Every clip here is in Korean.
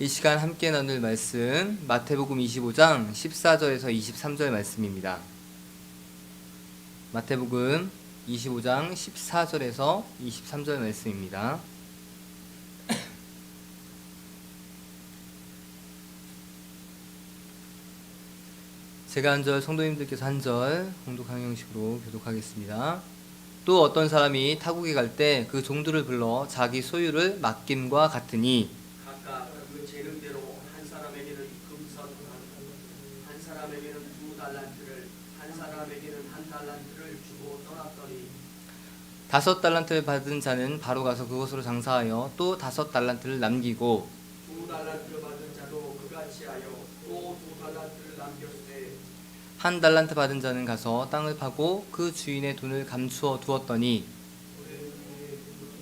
이 시간 함께 나눌 말씀 마태복음 25장 14절에서 23절 말씀입니다. 마태복음 25장 14절에서 23절 말씀입니다. 제가 한 절, 성도님들께서 한 절 공독하는 형식으로 교독하겠습니다. 또 어떤 사람이 타국에 갈 때 그 종들을 불러 자기 소유를 맡김과 같으니 각각 그 재능대로 한 사람에게는 금선 한 사람에게는 2달란트를 한 사람에게는 1달란트를 주고 떠났더니 5달란트를 받은 자는 바로 가서 그곳으로 장사하여 또 5달란트를 남기고 2달란트 받은 자도 그같이 하여 또 2달란트를 남겼으되 1달란트 받은 자는 가서 땅을 파고 그 주인의 돈을 감추어 두었더니 그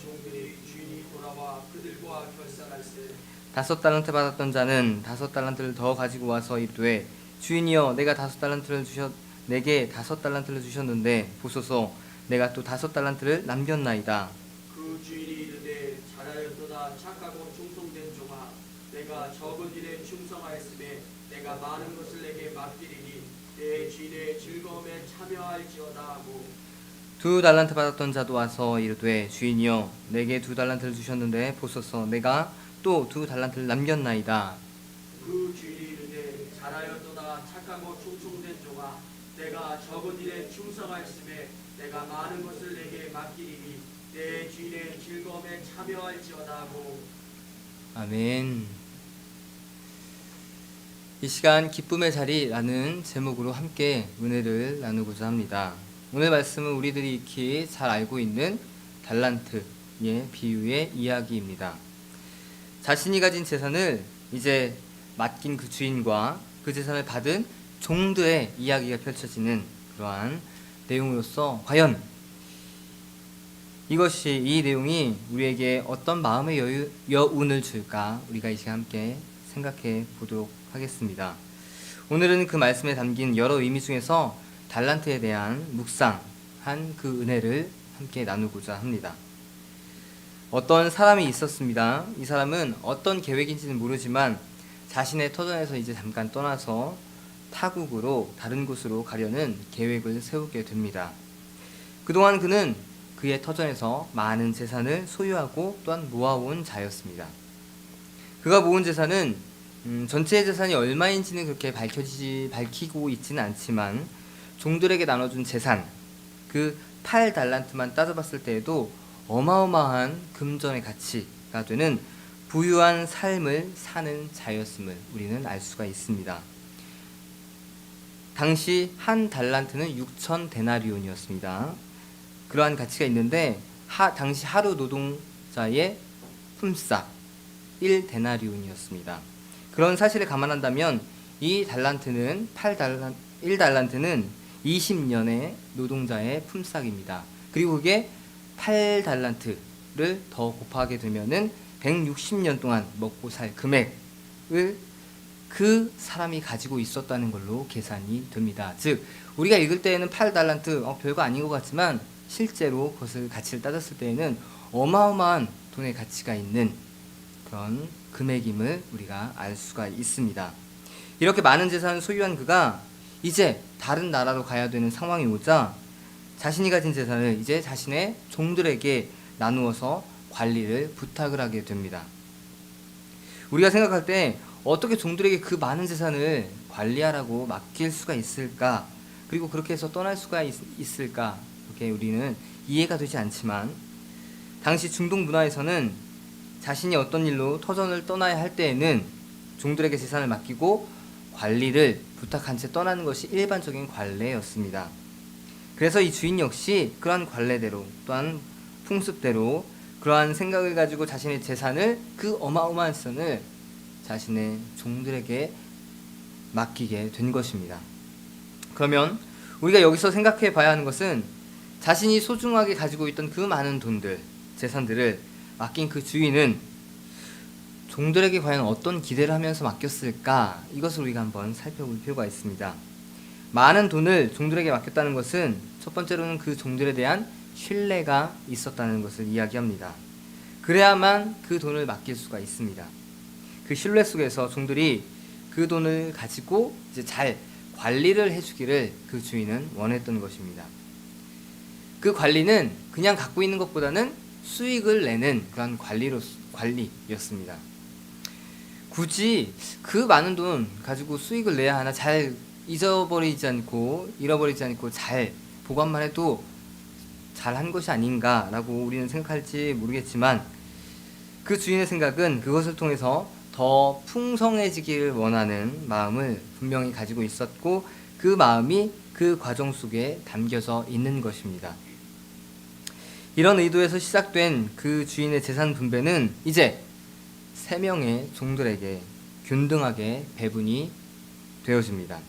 종들이 주인이 돌아와 그들과 결산할세 5달란트 받았던 자는 5달란트를 더 가지고 와서 이르되 주인이여 내게 5달란트를 주셨는데 보소서 내가 또 5달란트를 남겼나이다. 그 주인이 이르되 잘하였도다 착하고 충성된 종아 내가 적은 일에 충성하였으며 내가 많은 것을 내게 맡기리니 내 주인의 즐거움에 참여할지어다 하고 2달란트 받았던 자도 와서 이르되 주인이여 내게 2달란트를 주셨는데 보소서 내가 또 2달란트를 남겼나이다. 그 주인이 이르되 잘하였도다 착하고 충성된 종아 내가 적은 일에 충성하였으며 내가 많은 것을 내게 맡기리니 내 주인의 즐거움에 참여할지어다 하고 아멘. 이 시간 기쁨의 자리라는 제목으로 함께 은혜를 나누고자 합니다. 오늘 말씀은 우리들이 익히 잘 알고 있는 달란트의 비유의 이야기입니다. 자신이 가진 재산을 이제 맡긴 그 주인과 그 재산을 받은 종들의 이야기가 펼쳐지는 그러한 내용으로서 과연 이 내용이 우리에게 어떤 마음의 여운을 줄까 우리가 이 시간 함께 생각해 보도록 하겠습니다. 오늘은 그 말씀에 담긴 여러 의미 중에서 달란트에 대한 묵상한 그 은혜를 함께 나누고자 합니다. 어떤 사람이 있었습니다. 이 사람은 어떤 계획인지는 모르지만 자신의 터전에서 이제 잠깐 떠나서 타국으로 다른 곳으로 가려는 계획을 세우게 됩니다. 그동안 그는 그의 터전에서 많은 재산을 소유하고 또한 모아온 자였습니다. 그가 모은 재산은 전체의 재산이 얼마인지는 그렇게 밝히고 있지는 않지만 종들에게 나눠준 재산, 그 8달란트만 따져봤을 때에도 어마어마한 금전의 가치가 되는 부유한 삶을 사는 자였음을 우리는 알 수가 있습니다. 당시 한 달란트는 6천 데나리온이었습니다. 그러한 가치가 있는데 당시 하루 노동자의 품삯 1데나리온이었습니다. 그런 사실을 감안한다면 이 달란트는 1달란트는 20년의 노동자의 품삯입니다. 그리고 그게 8달란트를 더 곱하게 되면은 160년 동안 먹고 살 금액을 그 사람이 가지고 있었다는 걸로 계산이 됩니다. 즉 우리가 읽을 때에는 8달란트 별거 아닌 것 같지만 실제로 그것을 가치를 따졌을 때에는 어마어마한 돈의 가치가 있는 그런 금액임을 우리가 알 수가 있습니다. 이렇게 많은 재산을 소유한 그가 이제 다른 나라로 가야 되는 상황이 오자 자신이 가진 재산을 이제 자신의 종들에게 나누어서 관리를 부탁을 하게 됩니다. 우리가 생각할 때 어떻게 종들에게 그 많은 재산을 관리하라고 맡길 수가 있을까? 그리고 그렇게 해서 떠날 수가 있을까? 그렇게 우리는 이해가 되지 않지만 당시 중동 문화에서는 자신이 어떤 일로 터전을 떠나야 할 때에는 종들에게 재산을 맡기고 관리를 부탁한 채 떠나는 것이 일반적인 관례였습니다. 그래서 이 주인 역시 그러한 관례대로 또한 풍습대로 그러한 생각을 가지고 자신의 재산을 그 어마어마한 재산을 자신의 종들에게 맡기게 된 것입니다. 그러면 우리가 여기서 생각해 봐야 하는 것은 자신이 소중하게 가지고 있던 그 많은 돈들, 재산들을 맡긴 그 주인은 종들에게 과연 어떤 기대를 하면서 맡겼을까? 이것을 우리가 한번 살펴볼 필요가 있습니다. 많은 돈을 종들에게 맡겼다는 것은 첫 번째로는 그 종들에 대한 신뢰가 있었다는 것을 이야기합니다. 그래야만 그 돈을 맡길 수가 있습니다. 그 신뢰 속에서 종들이 그 돈을 가지고 이제 잘 관리를 해주기를 그 주인은 원했던 것입니다. 그 관리는 그냥 갖고 있는 것보다는 수익을 내는 그런 관리였습니다. 굳이 그 많은 돈 가지고 수익을 내야 하나, 잘 잃어버리지 않고 잘 보관만 해도 잘한 것이 아닌가라고 우리는 생각할지 모르겠지만, 그 주인의 생각은 그것을 통해서 더 풍성해지기를 원하는 마음을 분명히 가지고 있었고, 그 마음이 그 과정 속에 담겨져 있는 것입니다. 이런 의도에서 시작된 그 주인의 재산 분배는 이제 3명의 종들에게 균등하게 배분이 되어집니다.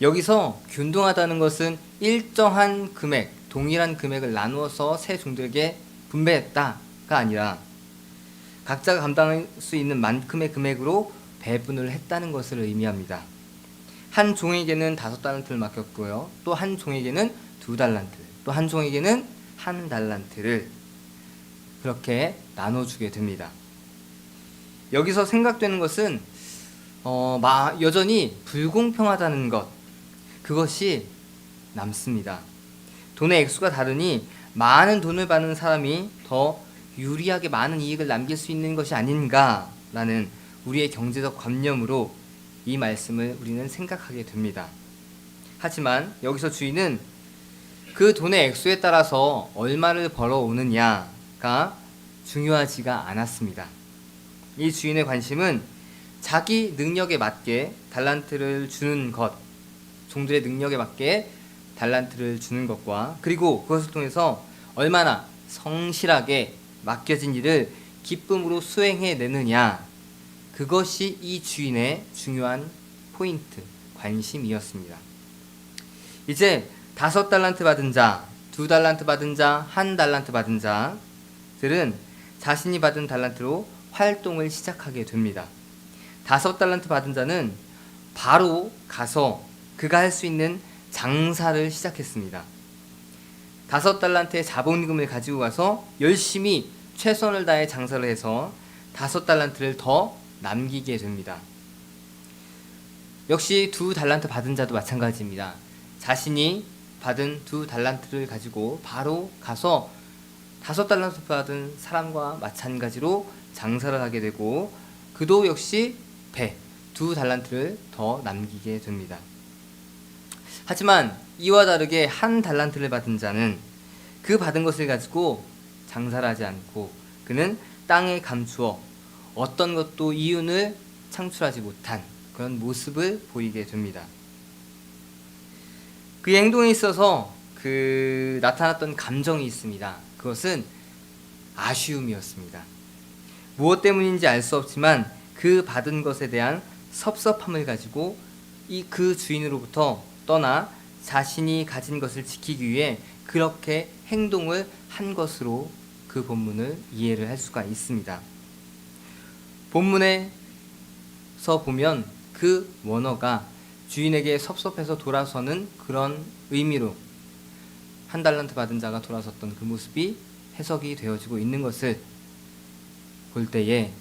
여기서 균등하다는 것은 일정한 금액, 동일한 금액을 나누어서 세 종들에게 분배했다가 아니라 각자가 감당할 수 있는 만큼의 금액으로 배분을 했다는 것을 의미합니다. 한 종에게는 5달란트를 맡겼고요. 또 한 종에게는 2달란트, 또 한 종에게는 1달란트를 그렇게 나눠주게 됩니다. 여기서 생각되는 것은 여전히 불공평하다는 것, 그것이 남습니다. 돈의 액수가 다르니 많은 돈을 받는 사람이 더 유리하게 많은 이익을 남길 수 있는 것이 아닌가라는 우리의 경제적 관념으로 이 말씀을 우리는 생각하게 됩니다. 하지만 여기서 주인은 그 돈의 액수에 따라서 얼마를 벌어오느냐가 중요하지가 않았습니다. 이 주인의 관심은 자기 능력에 맞게 달란트를 주는 것, 종들의 능력에 맞게 달란트를 주는 것과, 그리고 그것을 통해서 얼마나 성실하게 맡겨진 일을 기쁨으로 수행해내느냐, 그것이 이 주인의 중요한 포인트, 관심이었습니다. 이제 5달란트 받은 자, 2달란트 받은 자, 1달란트 받은 자들은 자신이 받은 달란트로 활동을 시작하게 됩니다. 5달란트 받은 자는 바로 가서 그가 할 수 있는 장사를 시작했습니다. 5달란트의 자본금을 가지고 가서 열심히 최선을 다해 장사를 해서 5달란트를 더 남기게 됩니다. 역시 2달란트 받은 자도 마찬가지입니다. 자신이 받은 2달란트를 가지고 바로 가서 5달란트 받은 사람과 마찬가지로 장사를 하게 되고, 그도 역시 2달란트를 더 남기게 됩니다. 하지만 이와 다르게 1달란트를 받은 자는 그 받은 것을 가지고 장사를 하지 않고 그는 땅에 감추어 어떤 것도 이윤을 창출하지 못한 그런 모습을 보이게 됩니다. 그의 행동에 있어서 나타났던 감정이 있습니다. 그것은 아쉬움이었습니다. 무엇 때문인지 알 수 없지만 그 받은 것에 대한 섭섭함을 가지고 그 주인으로부터 떠나 자신이 가진 것을 지키기 위해 그렇게 행동을 한 것으로 그 본문을 이해를 할 수가 있습니다. 본문에서 보면 그 원어가 주인에게 섭섭해서 돌아서는 그런 의미로 1달란트 받은 자가 돌아섰던 그 모습이 해석이 되어지고 있는 것을 볼 때에,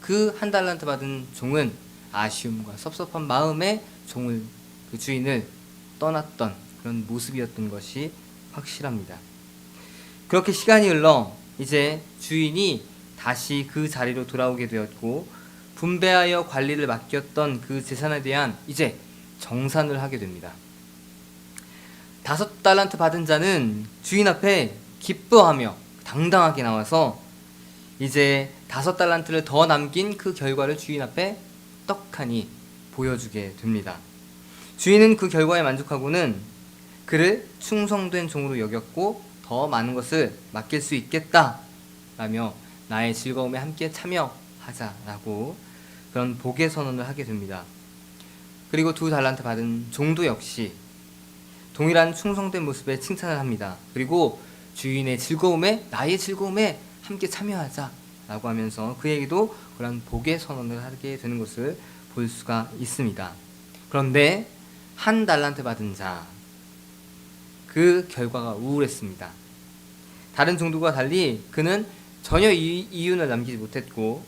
그 1달란트 받은 종은 아쉬움과 섭섭한 마음에 그 주인을 떠났던 그런 모습이었던 것이 확실합니다. 그렇게 시간이 흘러 이제 주인이 다시 그 자리로 돌아오게 되었고, 분배하여 관리를 맡겼던 그 재산에 대한 이제 정산을 하게 됩니다. 5달란트 받은 자는 주인 앞에 기뻐하며 당당하게 나와서 이제 5달란트를 더 남긴 그 결과를 주인 앞에 떡하니 보여주게 됩니다. 주인은 그 결과에 만족하고는 그를 충성된 종으로 여겼고 더 많은 것을 맡길 수 있겠다 라며 나의 즐거움에 함께 참여하자라고 그런 복의 선언을 하게 됩니다. 그리고 2달란트 받은 종도 역시 동일한 충성된 모습에 칭찬을 합니다. 그리고 주인의 즐거움에, 나의 즐거움에 함께 참여하자라고 하면서 그에게도 그런 복의 선언을 하게 되는 것을 볼 수가 있습니다. 그런데 1달란트 받은 자, 그 결과가 우울했습니다. 다른 종들과 달리 그는 전혀 이윤을 남기지 못했고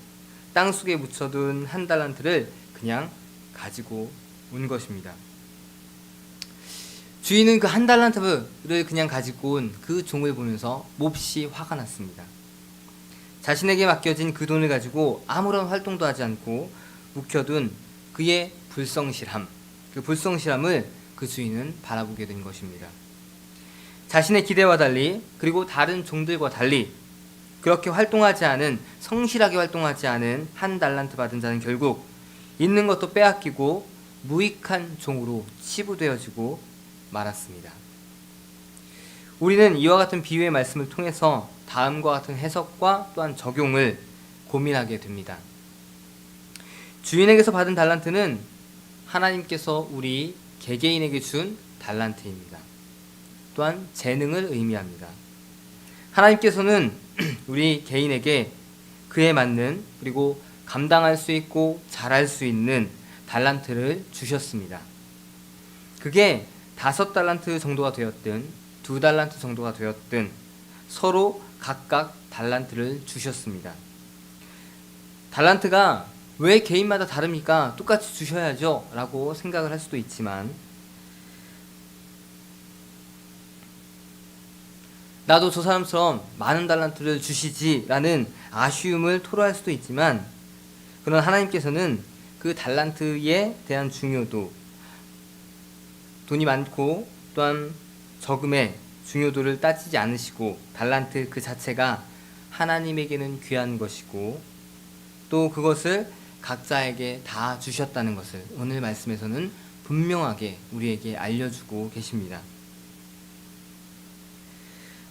땅 속에 묻혀둔 한 달란트를 그냥 가지고 온 것입니다. 주인은 그 한 달란트를 그냥 가지고 온 그 종을 보면서 몹시 화가 났습니다. 자신에게 맡겨진 그 돈을 가지고 아무런 활동도 하지 않고 묵혀둔 그의 불성실함, 그 불성실함을 그 주인은 바라보게 된 것입니다. 자신의 기대와 달리, 그리고 다른 종들과 달리 그렇게 활동하지 않은, 성실하게 활동하지 않은 한 달란트 받은 자는 결국 있는 것도 빼앗기고 무익한 종으로 치부되어지고 말았습니다. 우리는 이와 같은 비유의 말씀을 통해서 다음과 같은 해석과 또한 적용을 고민하게 됩니다. 주인에게서 받은 달란트는 하나님께서 우리 개개인에게 준 달란트입니다. 또한 재능을 의미합니다. 하나님께서는 우리 개인에게 그에 맞는, 그리고 감당할 수 있고 잘할 수 있는 달란트를 주셨습니다. 그게 5달란트 정도가 되었든 2달란트 정도가 되었든 서로 각각 달란트를 주셨습니다. 달란트가 왜 개인마다 다릅니까? 똑같이 주셔야죠 라고 생각을 할 수도 있지만, 나도 저 사람처럼 많은 달란트를 주시지 라는 아쉬움을 토로할 수도 있지만, 그러나 하나님께서는 그 달란트에 대한 중요도, 돈이 많고 또한 적음의 중요도를 따지지 않으시고, 달란트 그 자체가 하나님에게는 귀한 것이고 또 그것을 각자에게 다 주셨다는 것을 오늘 말씀에서는 분명하게 우리에게 알려주고 계십니다.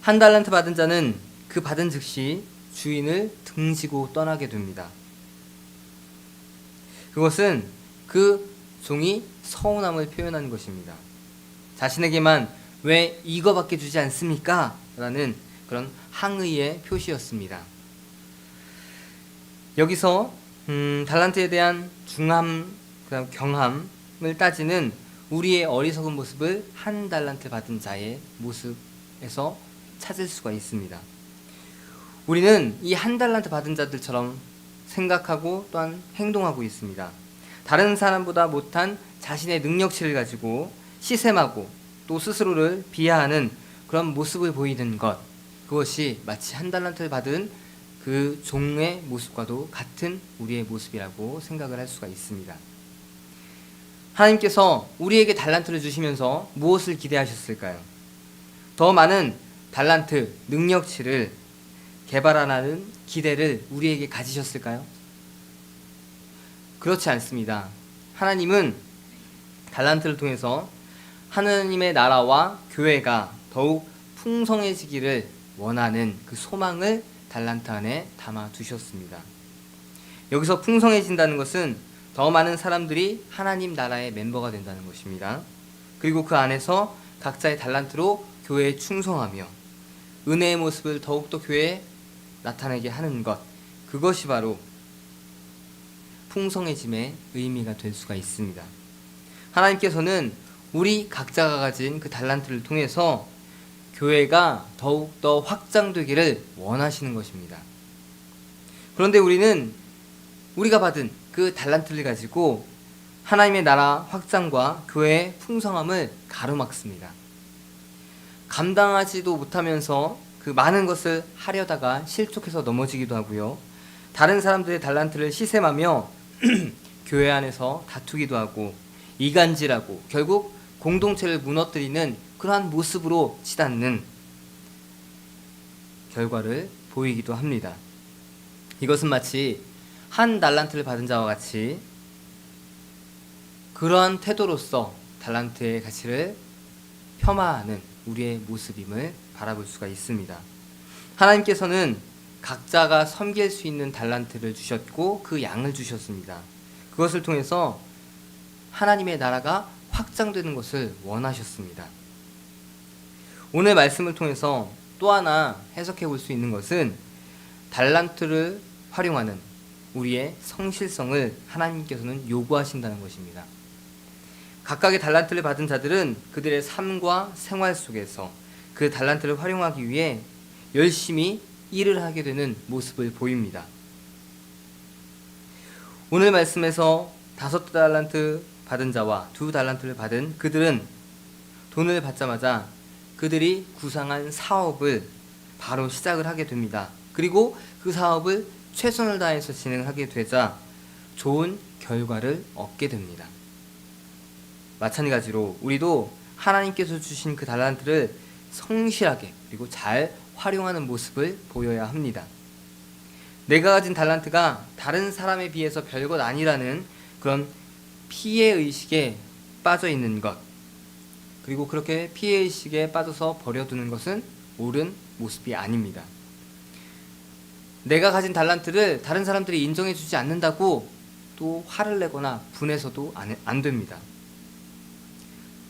한 달란트 받은 자는 그 받은 즉시 주인을 등지고 떠나게 됩니다. 그것은 그 종이 서운함을 표현하는 것입니다. 자신에게만 왜 이거밖에 주지 않습니까? 라는 그런 항의의 표시였습니다. 여기서 달란트에 대한 중함, 그다음 경함을 따지는 우리의 어리석은 모습을 한 달란트 받은 자의 모습에서 찾을 수가 있습니다. 우리는 이 한 달란트 받은 자들처럼 생각하고 또한 행동하고 있습니다. 다른 사람보다 못한 자신의 능력치를 가지고 시샘하고 또 스스로를 비하하는 그런 모습을 보이는 것, 그것이 마치 한 달란트를 받은 그 종의 모습과도 같은 우리의 모습이라고 생각을 할 수가 있습니다. 하나님께서 우리에게 달란트를 주시면서 무엇을 기대하셨을까요? 더 많은 달란트, 능력치를 개발하라는 기대를 우리에게 가지셨을까요? 그렇지 않습니다. 하나님은 달란트를 통해서 하나님의 나라와 교회가 더욱 풍성해지기를 원하는 그 소망을 달란트 안에 담아 두셨습니다. 여기서 풍성해진다는 것은 더 많은 사람들이 하나님 나라의 멤버가 된다는 것입니다. 그리고 그 안에서 각자의 달란트로 교회에 충성하며 은혜의 모습을 더욱더 교회에 나타내게 하는 것, 그것이 바로 풍성해짐의 의미가 될 수가 있습니다. 하나님께서는 우리 각자가 가진 그 달란트를 통해서 교회가 더욱더 확장되기를 원하시는 것입니다. 그런데 우리는 우리가 받은 그 달란트를 가지고 하나님의 나라 확장과 교회의 풍성함을 가로막습니다. 감당하지도 못하면서 그 많은 것을 하려다가 실족해서 넘어지기도 하고요. 다른 사람들의 달란트를 시샘하며 교회 안에서 다투기도 하고 이간질하고 결국 공동체를 무너뜨리는 그러한 모습으로 치닫는 결과를 보이기도 합니다. 이것은 마치 한 달란트를 받은 자와 같이 그러한 태도로서 달란트의 가치를 폄하하는 우리의 모습임을 바라볼 수가 있습니다. 하나님께서는 각자가 섬길 수 있는 달란트를 주셨고 그 양을 주셨습니다. 그것을 통해서 하나님의 나라가 확장되는 것을 원하셨습니다. 오늘 말씀을 통해서 또 하나 해석해 볼 수 있는 것은 달란트를 활용하는 우리의 성실성을 하나님께서는 요구하신다는 것입니다. 각각의 달란트를 받은 자들은 그들의 삶과 생활 속에서 그 달란트를 활용하기 위해 열심히 일을 하게 되는 모습을 보입니다. 오늘 말씀에서 5달란트 받은 자와 2달란트를 받은 그들은 돈을 받자마자 그들이 구상한 사업을 바로 시작을 하게 됩니다. 그리고 그 사업을 최선을 다해서 진행하게 되자 좋은 결과를 얻게 됩니다. 마찬가지로 우리도 하나님께서 주신 그 달란트를 성실하게 그리고 잘 활용하는 모습을 보여야 합니다. 내가 가진 달란트가 다른 사람에 비해서 별것 아니라는 그런 피해의식에 빠져 있는 것, 그리고 그렇게 피해의식에 빠져서 버려두는 것은 옳은 모습이 아닙니다. 내가 가진 달란트를 다른 사람들이 인정해주지 않는다고 또 화를 내거나 분해서도 안 됩니다.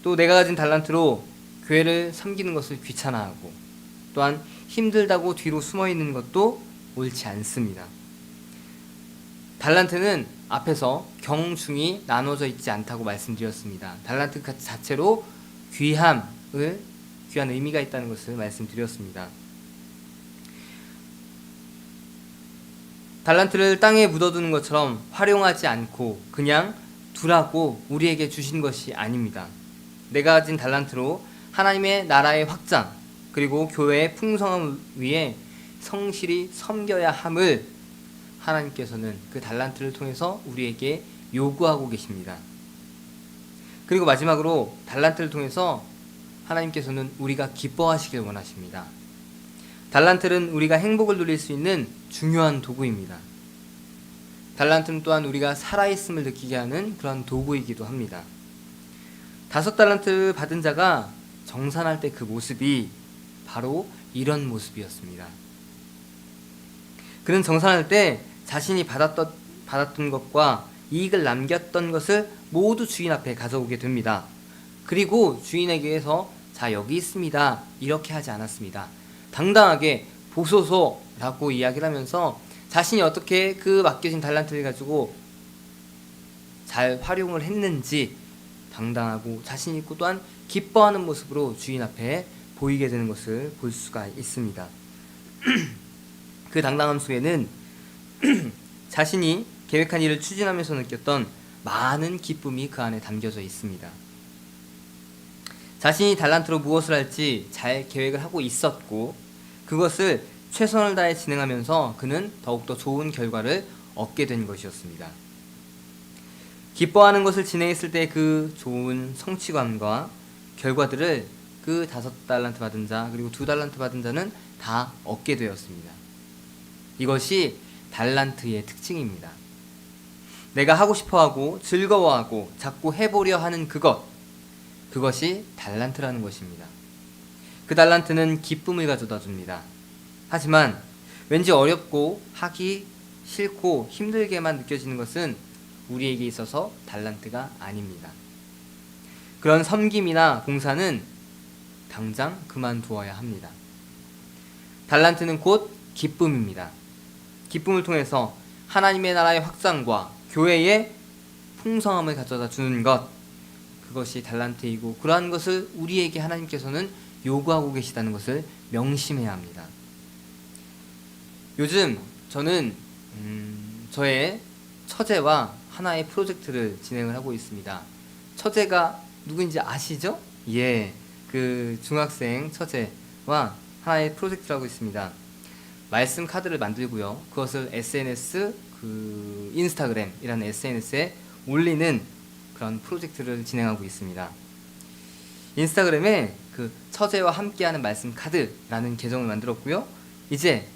또 내가 가진 달란트로 교회를 섬기는 것을 귀찮아하고 또한 힘들다고 뒤로 숨어있는 것도 옳지 않습니다. 달란트는 앞에서 경중이 나눠져 있지 않다고 말씀드렸습니다. 달란트 자체로 귀한 의미가 있다는 것을 말씀드렸습니다. 달란트를 땅에 묻어두는 것처럼 활용하지 않고 그냥 두라고 우리에게 주신 것이 아닙니다. 내가 가진 달란트로 하나님의 나라의 확장 그리고 교회의 풍성함을 위해 성실히 섬겨야 함을 하나님께서는 그 달란트를 통해서 우리에게 요구하고 계십니다. 그리고 마지막으로 달란트를 통해서 하나님께서는 우리가 기뻐하시길 원하십니다. 달란트는 우리가 행복을 누릴 수 있는 중요한 도구입니다. 달란트는 또한 우리가 살아있음을 느끼게 하는 그런 도구이기도 합니다. 5달란트 받은 자가 정산할 때 그 모습이 바로 이런 모습이었습니다. 그는 정산할 때 자신이 받았던 것과 이익을 남겼던 것을 모두 주인 앞에 가져오게 됩니다. 그리고 주인에게서 자 여기 있습니다 이렇게 하지 않았습니다. 당당하게 보소서라고 이야기를 하면서 자신이 어떻게 그 맡겨진 달란트를 가지고 잘 활용을 했는지 당당하고 자신 있고 또한 기뻐하는 모습으로 주인 앞에 보이게 되는 것을 볼 수가 있습니다. 그 당당함 속에는 자신이 계획한 일을 추진하면서 느꼈던 많은 기쁨이 그 안에 담겨져 있습니다. 자신이 달란트로 무엇을 할지 잘 계획을 하고 있었고 그것을 최선을 다해 진행하면서 그는 더욱더 좋은 결과를 얻게 된 것이었습니다. 기뻐하는 것을 진행했을 때 그 좋은 성취감과 결과들을 그 5달란트 받은 자 그리고 2달란트 받은 자는 다 얻게 되었습니다. 이것이 달란트의 특징입니다. 내가 하고 싶어하고 즐거워하고 자꾸 해보려 하는 그것이 달란트라는 것입니다. 그 달란트는 기쁨을 가져다 줍니다. 하지만 왠지 어렵고 하기 싫고 힘들게만 느껴지는 것은 우리에게 있어서 달란트가 아닙니다. 그런 섬김이나 봉사는 당장 그만두어야 합니다. 달란트는 곧 기쁨입니다. 기쁨을 통해서 하나님의 나라의 확장과 교회의 풍성함을 가져다 주는 것, 그것이 달란트이고 그러한 것을 우리에게 하나님께서는 요구하고 계시다는 것을 명심해야 합니다. 요즘 저는 저의 처제와 하나의 프로젝트를 진행을 하고 있습니다. 처제가 누구인지 아시죠? 예, 그 중학생 처제와 하나의 프로젝트를 하고 있습니다. 말씀 카드를 만들고요. 그것을 SNS, 인스타그램이라는 SNS에 올리는 그런 프로젝트를 진행하고 있습니다. 인스타그램에 그 처제와 함께하는 말씀 카드라는 계정을 만들었고요. 이제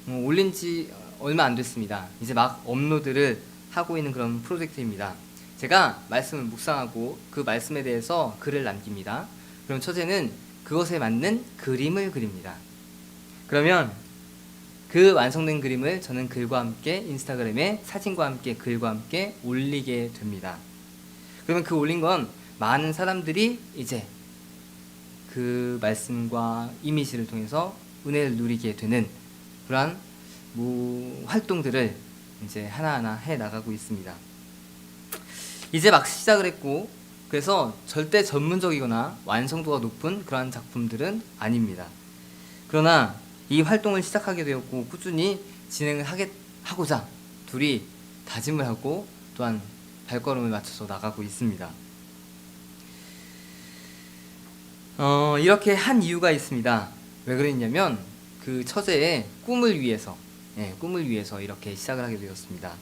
올린 지 얼마 안 됐습니다. 이제 막 업로드를 하고 있는 그런 프로젝트입니다. 제가 말씀을 묵상하고 그 말씀에 대해서 글을 남깁니다. 그럼 처제는 그것에 맞는 그림을 그립니다. 그러면 그 완성된 그림을 저는 글과 함께 인스타그램에 사진과 함께 글과 함께 올리게 됩니다. 그러면 그 올린 건 많은 사람들이 이제 그 말씀과 이미지를 통해서 은혜를 누리게 되는 그러한 활동들을 이제 하나하나 해 나가고 있습니다. 이제 막 시작을 했고 그래서 절대 전문적이거나 완성도가 높은 그러한 작품들은 아닙니다. 그러나 이 활동을 시작하게 되었고 꾸준히 진행을 하고자 둘이 다짐을 하고 또한 발걸음을 맞춰서 나가고 있습니다. 이렇게 한 이유가 있습니다. 왜 그랬냐면 그 처제의 꿈을 위해서 이렇게 시작을 하게 되었습니다.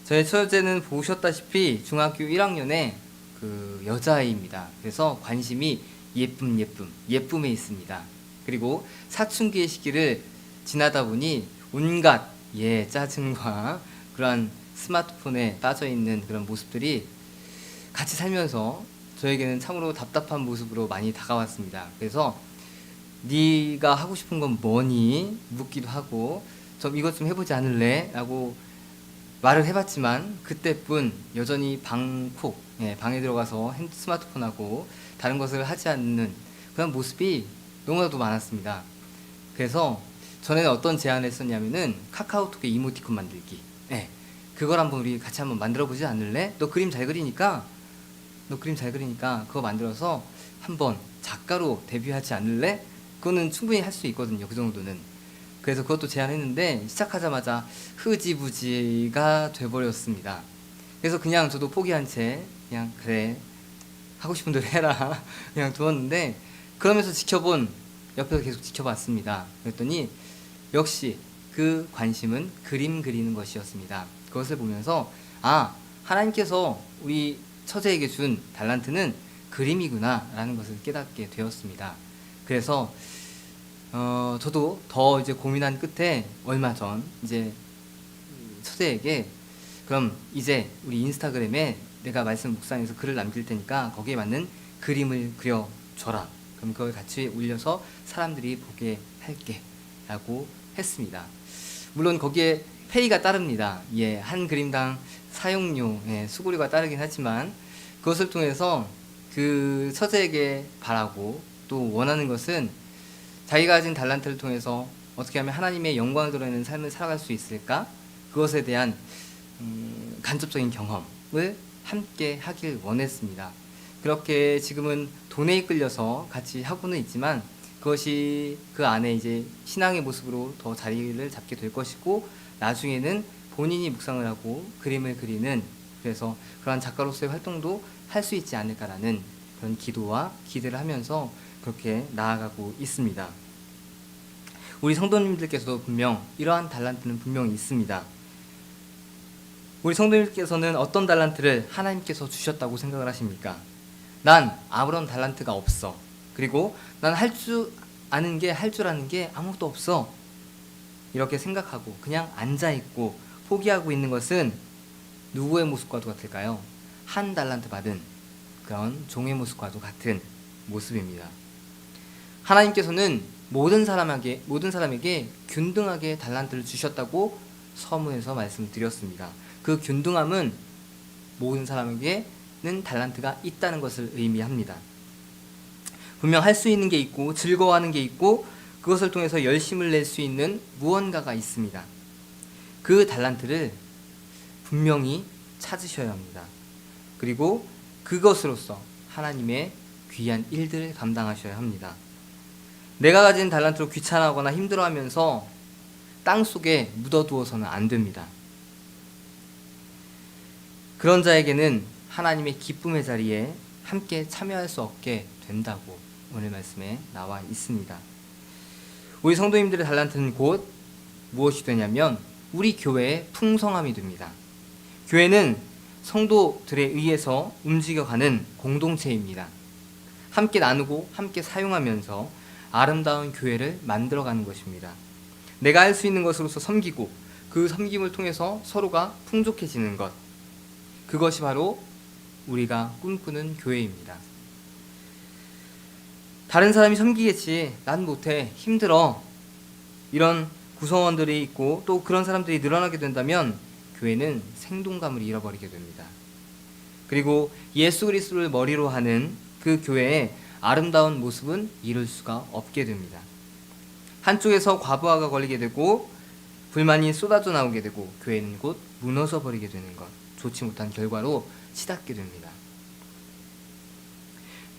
저의 처제는 보셨다시피 중학교 1학년에 그 여자아이입니다. 그래서 관심이 예쁨에 있습니다. 그리고 사춘기의 시기를 지나다 보니 온갖 짜증과 그러한 스마트폰에 빠져있는 그런 모습들이 같이 살면서 저에게는 참으로 답답한 모습으로 많이 다가왔습니다. 그래서 네가 하고 싶은 건 뭐니? 묻기도 하고 좀 이것 좀 해보지 않을래? 라고 말을 해봤지만 그때뿐 여전히 방에 들어가서 스마트폰하고 다른 것을 하지 않는 그런 모습이 너무나도 많았습니다. 그래서 전에는 어떤 제안을 했었냐면은 카카오톡에 이모티콘 만들기. 그걸 한번 우리 같이 한번 만들어 보지 않을래? 너 그림 잘 그리니까 그거 만들어서 한번 작가로 데뷔하지 않을래? 그거는 충분히 할 수 있거든요. 그 정도는. 그래서 그것도 제안했는데 시작하자마자 흐지부지가 돼버렸습니다. 그래서 그냥 저도 포기한 채 그냥 그래 하고 싶은 대로 해라 그냥 두었는데 그러면서 옆에서 계속 지켜봤습니다. 그랬더니 역시 그 관심은 그림 그리는 것이었습니다. 그것을 보면서 하나님께서 우리 처제에게 준 달란트는 그림이구나 라는 것을 깨닫게 되었습니다. 그래서 저도 더 이제 고민한 끝에 얼마 전 이제 처제에게 그럼 이제 우리 인스타그램에 내가 말씀 묵상에서 글을 남길 테니까 거기에 맞는 그림을 그려줘라. 그럼 그걸 같이 올려서 사람들이 보게 할게 라고 했습니다. 물론 거기에 페이가 따릅니다. 한 그림당 사용료, 수고료가 따르긴 하지만 그것을 통해서 그 처제에게 바라고 또 원하는 것은 자기가 가진 달란트를 통해서 어떻게 하면 하나님의 영광을 드러내는 삶을 살아갈 수 있을까? 그것에 대한 간접적인 경험을 함께 하길 원했습니다. 그렇게 지금은 돈에 이끌려서 같이 하고는 있지만 그것이 그 안에 이제 신앙의 모습으로 더 자리를 잡게 될 것이고 나중에는 본인이 묵상을 하고 그림을 그리는 그래서 그러한 작가로서의 활동도 할 수 있지 않을까라는 그런 기도와 기대를 하면서 그렇게 나아가고 있습니다. 우리 성도님들께서도 분명 이러한 달란트는 분명히 있습니다. 우리 성도님께서는 어떤 달란트를 하나님께서 주셨다고 생각을 하십니까? 난 아무런 달란트가 없어. 그리고 난 할 줄 아는 게 할 줄 아는 게 아무것도 없어. 이렇게 생각하고 그냥 앉아있고 포기하고 있는 것은 누구의 모습과도 같을까요? 한 달란트 받은 그런 종의 모습과도 같은 모습입니다. 하나님께서는 모든 사람에게 균등하게 달란트를 주셨다고 서문에서 말씀드렸습니다. 그 균등함은 모든 사람에게는 달란트가 있다는 것을 의미합니다. 분명 할 수 있는 게 있고 즐거워하는 게 있고 그것을 통해서 열심을 낼 수 있는 무언가가 있습니다. 그 달란트를 분명히 찾으셔야 합니다. 그리고 그것으로서 하나님의 귀한 일들을 감당하셔야 합니다. 내가 가진 달란트로 귀찮아하거나 힘들어하면서 땅속에 묻어두어서는 안 됩니다. 그런 자에게는 하나님의 기쁨의 자리에 함께 참여할 수 없게 된다고 오늘 말씀에 나와 있습니다. 우리 성도님들의 달란트는 곧 무엇이 되냐면 우리 교회의 풍성함이 됩니다. 교회는 성도들에 의해서 움직여가는 공동체입니다. 함께 나누고 함께 사용하면서 아름다운 교회를 만들어가는 것입니다. 내가 할 수 있는 것으로서 섬기고 그 섬김을 통해서 서로가 풍족해지는 것, 그것이 바로 우리가 꿈꾸는 교회입니다. 다른 사람이 섬기겠지, 난 못해, 힘들어, 이런 구성원들이 있고 또 그런 사람들이 늘어나게 된다면 교회는 생동감을 잃어버리게 됩니다. 그리고 예수 그리스도를 머리로 하는 그 교회의 아름다운 모습은 이룰 수가 없게 됩니다. 한쪽에서 과부하가 걸리게 되고 불만이 쏟아져 나오게 되고 교회는 곧 무너져 버리게 되는 것, 좋지 못한 결과로 치닫게 됩니다.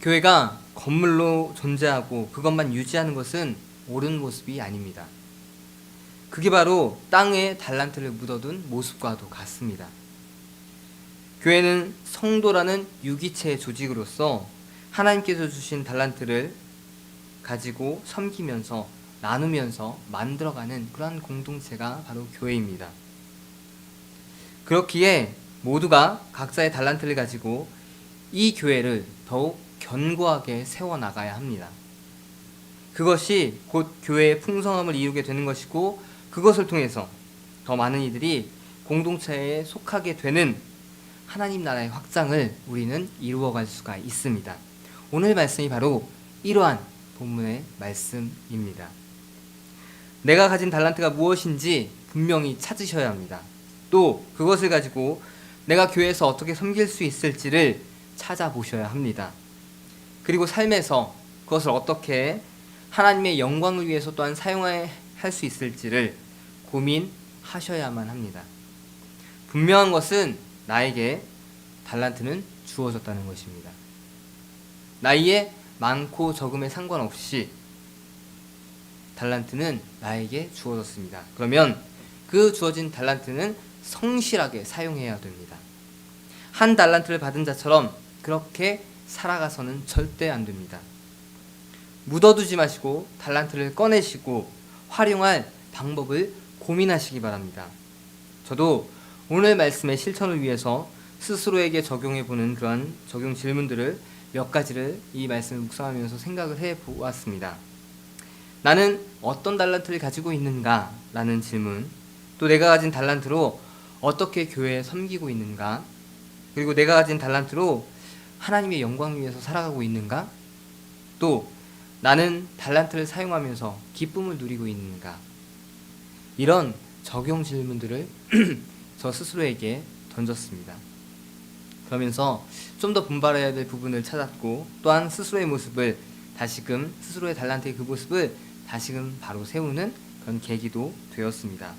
교회가 건물로 존재하고 그것만 유지하는 것은 옳은 모습이 아닙니다. 그게 바로 땅에 달란트를 묻어둔 모습과도 같습니다. 교회는 성도라는 유기체의 조직으로서 하나님께서 주신 달란트를 가지고 섬기면서 나누면서 만들어가는 그러한 공동체가 바로 교회입니다. 그렇기에 모두가 각자의 달란트를 가지고 이 교회를 더욱 견고하게 세워나가야 합니다. 그것이 곧 교회의 풍성함을 이루게 되는 것이고, 그것을 통해서 더 많은 이들이 공동체에 속하게 되는 하나님 나라의 확장을 우리는 이루어갈 수가 있습니다. 오늘 말씀이 바로 이러한 본문의 말씀입니다. 내가 가진 달란트가 무엇인지 분명히 찾으셔야 합니다. 또 그것을 가지고 내가 교회에서 어떻게 섬길 수 있을지를 찾아보셔야 합니다. 그리고 삶에서 그것을 어떻게 하나님의 영광을 위해서 또한 사용할 수 있을지를 고민하셔야만 합니다. 분명한 것은 나에게 달란트는 주어졌다는 것입니다. 나이에 많고 적음에 상관없이 달란트는 나에게 주어졌습니다. 그러면 그 주어진 달란트는 성실하게 사용해야 됩니다. 한 달란트를 받은 자처럼 그렇게 살아가서는 절대 안 됩니다. 묻어두지 마시고 달란트를 꺼내시고 활용할 방법을 고민하시기 바랍니다. 저도 오늘 말씀의 실천을 위해서 스스로에게 적용해보는 그러한 적용 질문들을 몇 가지를 이 말씀을 묵상하면서 생각을 해보았습니다. 나는 어떤 달란트를 가지고 있는가? 라는 질문, 또 내가 가진 달란트로 어떻게 교회에 섬기고 있는가? 그리고 내가 가진 달란트로 하나님의 영광을 위해서 살아가고 있는가? 또 나는 달란트를 사용하면서 기쁨을 누리고 있는가? 이런 적용 질문들을 저 스스로에게 던졌습니다. 그러면서 좀 더 분발해야 될 부분을 찾았고, 또한 스스로의 모습을 다시금, 스스로의 달란트의 그 모습을 다시금 바로 세우는 그런 계기도 되었습니다.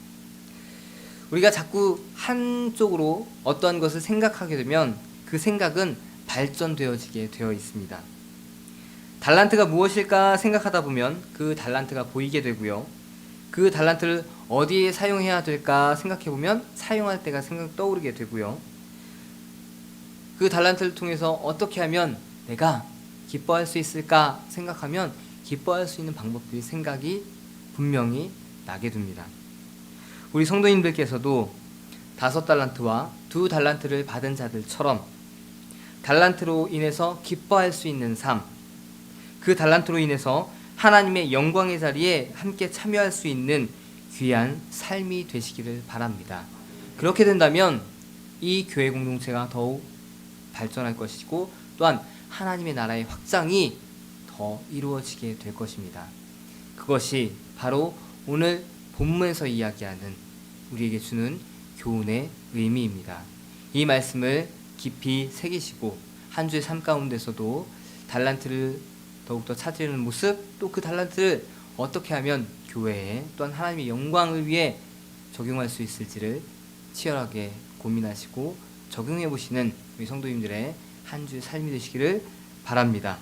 우리가 자꾸 한쪽으로 어떠한 것을 생각하게 되면 그 생각은 발전되어지게 되어 있습니다. 달란트가 무엇일까 생각하다 보면 그 달란트가 보이게 되고요. 그 달란트를 어디에 사용해야 될까 생각해 보면 사용할 때가 떠오르게 되고요. 그 달란트를 통해서 어떻게 하면 내가 기뻐할 수 있을까 생각하면 기뻐할 수 있는 방법들이 생각이 분명히 나게 됩니다. 우리 성도님들께서도 5달란트와 2달란트를 받은 자들처럼 달란트로 인해서 기뻐할 수 있는 삶, 그 달란트로 인해서 하나님의 영광의 자리에 함께 참여할 수 있는 귀한 삶이 되시기를 바랍니다. 그렇게 된다면 이 교회 공동체가 더욱 발전할 것이고, 또한 하나님의 나라의 확장이 더 이루어지게 될 것입니다. 그것이 바로 오늘 본문에서 이야기하는 우리에게 주는 교훈의 의미입니다. 이 말씀을 깊이 새기시고 한 주의 삶 가운데서도 달란트를 더욱더 찾으려는 모습, 또 그 달란트를 어떻게 하면 교회에 또한 하나님의 영광을 위해 적용할 수 있을지를 치열하게 고민하시고 적용해 보시는 우리 성도님들의 한 주의 삶이 되시기를 바랍니다.